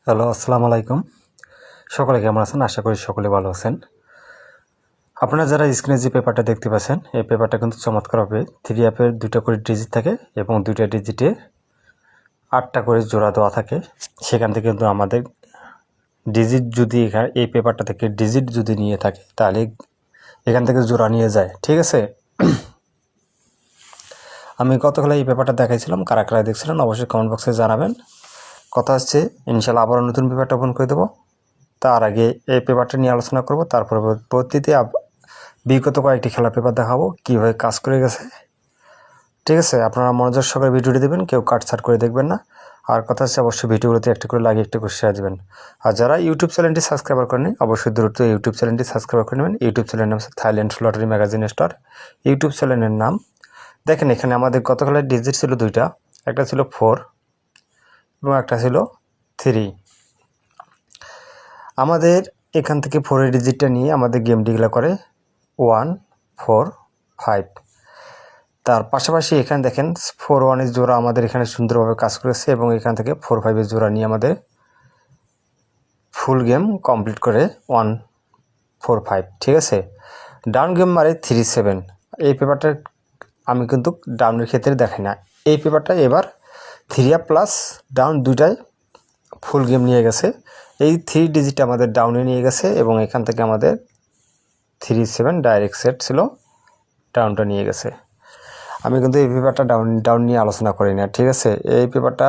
Hello, আসসালামু আলাইকুম। সকলে কেমন আছেন? আশা করি সকলে ভালো আছেন। আপনারা যারা স্ক্রিনে যে পেপারটা দেখতে পাচ্ছেন, এই পেপারটা কিন্তু চমৎকারভাবে 3 অ্যাপের 2টা করে ডিজিট থাকে এবং 2টা ডিজিটে 8টা করে জোড়া দেওয়া থাকে। সেখান থেকে কিন্তু আমাদের ডিজিট যদি এই পেপারটা থেকে ডিজিট যদি নিয়ে থাকে তাহলে এখান থেকে জোড়া নিয়ে যায়। ঠিক আছে? আমি গতকাল এই পেপারটা দেখাইছিলাম, কারা কারা দেখছিলেন অবশ্যই কমেন্ট বক্সে জানাবেন। কথা হচ্ছে ইনশাআল্লাহ আবারও নতুন পেপারটা ওপেন করে দেবো। তার আগে এই পেপারটা নিয়ে আলোচনা করব, তারপরে পরবর্তীতে বিগত কয়েকটি খেলার পেপার দেখাবো কীভাবে কাজ করে গেছে। ঠিক আছে, আপনারা মনোযোগ সহকারে ভিডিওটি দেবেন, কেউ কাটছাট করে দেখবেন না। আর কথা হচ্ছে অবশ্যই ভিডিওগুলোতে একটি করে লাগিয়ে একটি করে শেয়ার দেবেন। আর যারা ইউটিউব চ্যানেলটি সাবস্ক্রাইব করেনি অবশ্যই দ্রুত ইউটিউব চ্যানেলটি সাবস্ক্রাইব করে নেবেন। ইউটিউব চ্যানেলের নাম হচ্ছে Thailand lottery magazine star. YouTube চ্যানেলের নাম দেখেন, এখানে আমাদের গতকালের ডিজিট ছিল 2টা, একটা ছিল 4 এবং একটা ছিল 3। আমাদের এখান থেকে 4 ডিজিটটা নিয়ে আমাদের গেম ডিগুলো করে 1, 4, 5। তার পাশাপাশি এখানে দেখেন 4, 1 এর জোড়া আমাদের এখানে সুন্দরভাবে কাজ করেছে এবং এখান থেকে 4, 5 এর জোড়া নিয়ে আমাদের ফুল গেম কমপ্লিট করে 1, 4, 5। ঠিক আছে, ডাউন গেম মারে 3, 7। এই পেপারটা আমি কিন্তু ডাউনের ক্ষেত্রে দেখাই না। এই পেপারটা এবার 3 প্লাস ডাউন দুইটাই ফুল গেম নিয়ে গেছে। এই 3 ডিজিট আমাদের ডাউনে নিয়ে গেছে এবং এখান থেকে আমাদের 3, 7 ডাইরেক্ট সেট ছিল, ডাউনটা নিয়ে গেছে। আমি কিন্তু এই পেপারটা ডাউন নিয়ে আলোচনা করি না। ঠিক আছে, এই পেপারটা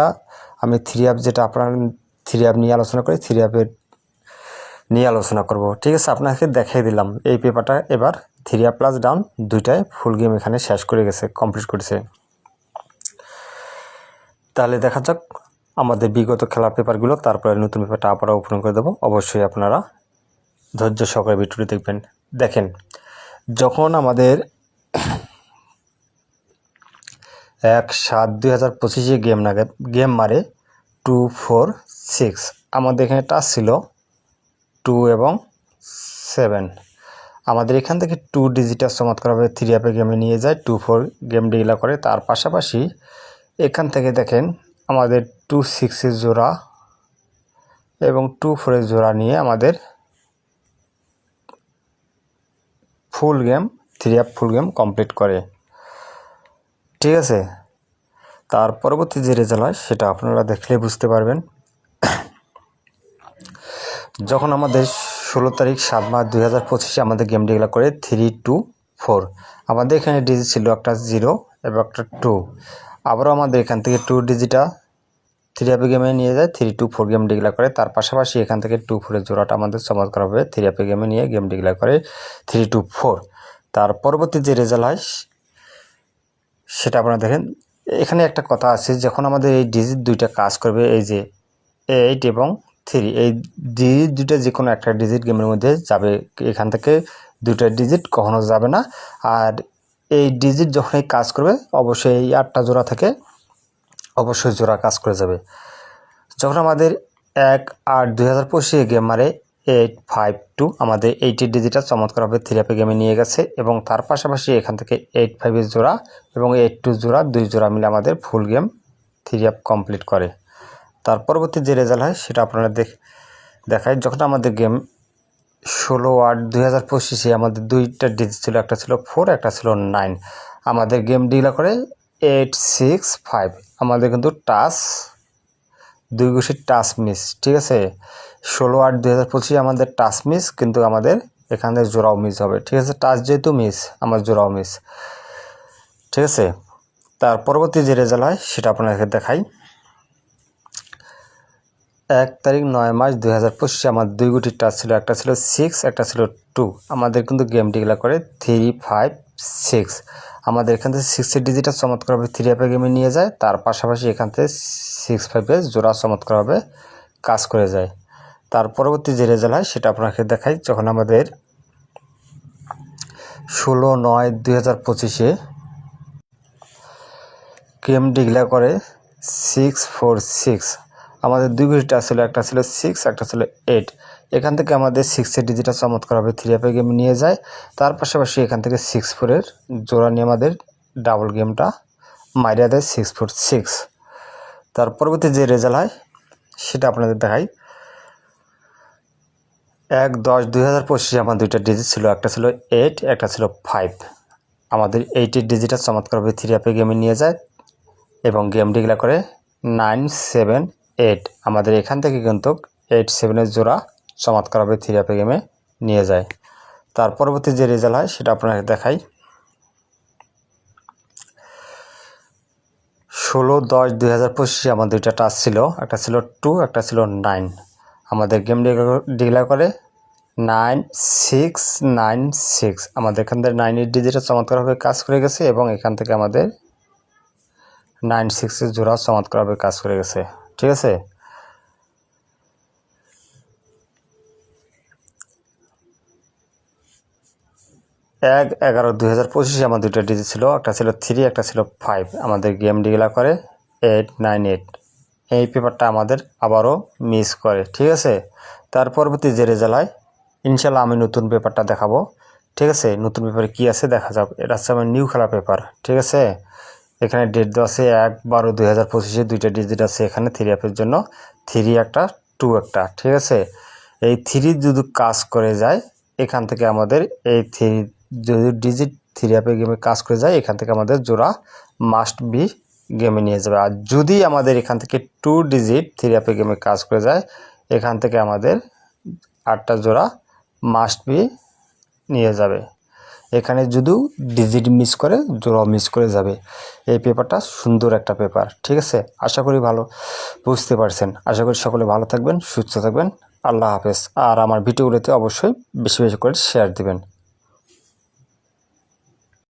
আমি 3 অ্যাপ, যেটা আপনার 3 অ্যাপ নিয়ে আলোচনা করি, 3 অ্যাপের নিয়ে আলোচনা করব। ঠিক আছে, আপনাকে দেখাই দিলাম এই পেপারটা এবার 3 অ্যাপ প্লাস ডাউন দুইটায় ফুল গেম এখানে শেষ করে গেছে, কমপ্লিট করেছে। তাহলে দেখা যাক আমাদের বিগত খেলার পেপারগুলো, তারপরে নতুন পেপারটা আবারও ওপেন করে দেবো। অবশ্যই আপনারা ধৈর্য সহকারে ভিডিওটি দেখবেন। দেখেন, যখন আমাদের 1/7/2025 গেম মারে 2, 4, 6, আমাদের এখানে টাচ ছিল 2 এবং 7। আমাদের এখান থেকে 2 ডিজিটাল চমৎকারভাবে 3 অ্যাপে গেমে নিয়ে যায়, 2, 4 গেম ডিলা করে। তার পাশাপাশি এখান থেকে দেখেন আমাদের 2, 6 এর জোড়া এবং 2, 4 এর জোড়া নিয়ে আমাদের ফুল গেম 3 অ্যাপ ফুল গেম কমপ্লিট করে। ঠিক আছে, তার পরবর্তী যে রেজাল্ট হয় সেটা আপনারা দেখলে বুঝতে পারবেন। যখন আমাদের 16 তারিখ 7 মার্চ 2025 আমাদের গেম ডিক্লেয়ার করে 3, 2, 4, আমাদের এখানে ডিজিট ছিল একটা 0 এবং একটা 2। আবারও আমাদের এখান থেকে 2 ডিজিটা 3 অ্যাপে গেমে নিয়ে যায়, 3, 2, 4 গেম ডিক্লেয়ার করে। তার পাশাপাশি এখান থেকে 2, 4 এর জোড়াটা আমাদের চমৎকারভাবে 3 অ্যাপে গেমে নিয়ে গেম ডিক্লেয়ার করে 3, 2, 4। তার পরবর্তী যে রেজাল্ট হয় সেটা আপনারা দেখেন। এখানে একটা কথা আছে, যখন আমাদের এই ডিজিট দুইটা কাজ করবে, এই যে 8 এবং 3, এই ডিজিট দুইটা যে কোনো একটা ডিজিট গেমের মধ্যে যাবে। এখান থেকে দুইটা ডিজিট কখনো যাবে না। আর এই ডিজিট যখনই কাজ করবে অবশ্যই এই 8টা জোড়া থেকে অবশ্যই জোড়া কাজ করে যাবে। যখন আমাদের 1/8/2025 গেম মারে 8, 5, 2, আমাদের 80 ডিজিটাল চমৎকারভাবে 3 অ্যাপে গেমে নিয়ে গেছে এবং তার পাশাপাশি এখান থেকে 8, 5 এর জোড়া এবং 8, 2 জোড়া, 2 জোড়া মিলে আমাদের ফুল গেম 3 অ্যাপ কমপ্লিট করে। তার পরবর্তী যে রেজাল্ট হয় সেটা আপনারা দেখায়। যখন আমাদের গেম 16/8/2025 আমাদের দুইটা ডিজিট ছিল, একটা ছিল 4, একটা ছিল 9। আমাদের গেম ডিক্লেয়ার করে 8, 6, 5। আমাদের কিন্তু টাচ 2 ঘুষির টাচ মিস। ঠিক আছে, 16/8/2025 আমাদের টাচ মিস, কিন্তু আমাদের এখানে জোড়াও মিস হবে। ঠিক আছে, টাচ যেহেতু মিস, আমার জোড়াও মিস। ঠিক আছে, তার পরবর্তী যে রেজাল্ট হয় সেটা আপনাকে দেখাই। 1 তারিখ 9 মার্চ 2025 আমার 2 গুটির টাচ ছিল, একটা ছিল 6, একটা ছিল 2। আমাদের কিন্তু গেম ডিক্লেয়ার করে 3, 5, 6। আমাদের এখান থেকে 6 এর ডিজিটটা চমৎকারভাবে 3 অ্যাপে গেমে নিয়ে যায়। তার পাশাপাশি এখান থেকে 6, 5 এর জোড়া চমৎকারভাবে কাজ করে যায়। তার পরবর্তী যে রেজাল্ট হয় সেটা আপনাকে দেখাই। যখন আমাদের 16/9/2025 গেম ডিক্লেয়ার করে 6, 4, 6। আমাদের 2 গুটি টাচ ছিল, একটা ছিল 6, একটা ছিল 8। এখান থেকে আমাদের 6 এর ডিজিটটা চমৎকারভাবে 3 অ্যাপে গেম নিয়ে যায়। তার পাশাপাশি এখান থেকে 6, 4 এর জোড়া নিয়ে আমাদের ডাবল গেমটা মারিয়া দেয় 6, 4, 6। তার পরবর্তী যে রেজাল্ট হয় সেটা আপনাদের দেখাই। 1/10/2025 আমার দুইটা ডিজিট ছিল, একটা ছিল 8, একটা ছিল 5। আমাদের 8-এর ডিজিটটা চমৎকারভাবে 3 অ্যাপে গেমে নিয়ে যায় এবং গেম ডিক্লেয়ার করে 978। আমাদের এখান থেকে কিন্তু 8-7-এর জোড়া চমৎকারভাবে 3 অ্যাপে গেমে নিয়ে যায়। তার পরবর্তী যে রেজাল্ট হয় সেটা আপনাকে দেখাই। 16/10/2025 আমার দুইটা টাচ ছিল, একটা ছিল 2, একটা ছিল 9। আমাদের গেম ডিক্লেয়ার করে 9696। আমাদের এখান থেকে 9-এর ডিজিটটা চমৎকারভাবে কাজ করে গেছে এবং এখান থেকে আমাদের 96-এর জোড়া চমৎকারভাবে কাজ করে গেছে। ঠিক আছে, 1/11/2025 আমার দুইটা ডিজিট ছিল, একটা ছিল 3, একটা ছিল 5। আমাদের গেম ডিক্লেয়ার করে 898। এই পেপারটা আমাদের আবারও মিস করে। ঠিক আছে, তার পরবর্তী যে রেজাল্ট হয় ইনশাল্লাহ আমি নতুন পেপারটা দেখাবো। ঠিক আছে, নতুন পেপারে কি আছে দেখা যাক। এটা হচ্ছে আমার নিউ খেলা পেপার। ঠিক আছে, এখানে ডেট দেওয়া আছে 1/12/2025। দুইটা ডিজিট আছে এখানে 3 অ্যাপের জন্য, 3 একটা 2 একটা। ঠিক আছে, এই 3 যদি কাজ করে যায় এখান থেকে আমাদের এই 3 যদি ডিজিট 3 অ্যাপে গেমে কাজ করে যায় এখান থেকে আমাদের জোড়া মাস্ট বি গেমে নিয়ে যাবে। আর যদি আমাদের এখান থেকে 2 ডিজিট 3 অ্যাপে গেমে কাজ করে যায় এখান থেকে আমাদের 8টা জোড়া মাস্ট বি নিয়ে যাবে। এখানে যদি ডিজিট মিস করে জোড়া মিস করে যাবে। এই পেপারটা সুন্দর একটা পেপার। ঠিক আছে, আশা করি ভালো বুঝতে পারছেন। আশা করি সকলে ভালো থাকবেন, সুস্থ থাকবেন। আল্লাহ হাফেজ। আর আমার ভিডিওগুলোতে অবশ্যই বেশি বেশি করে শেয়ার দিবেন।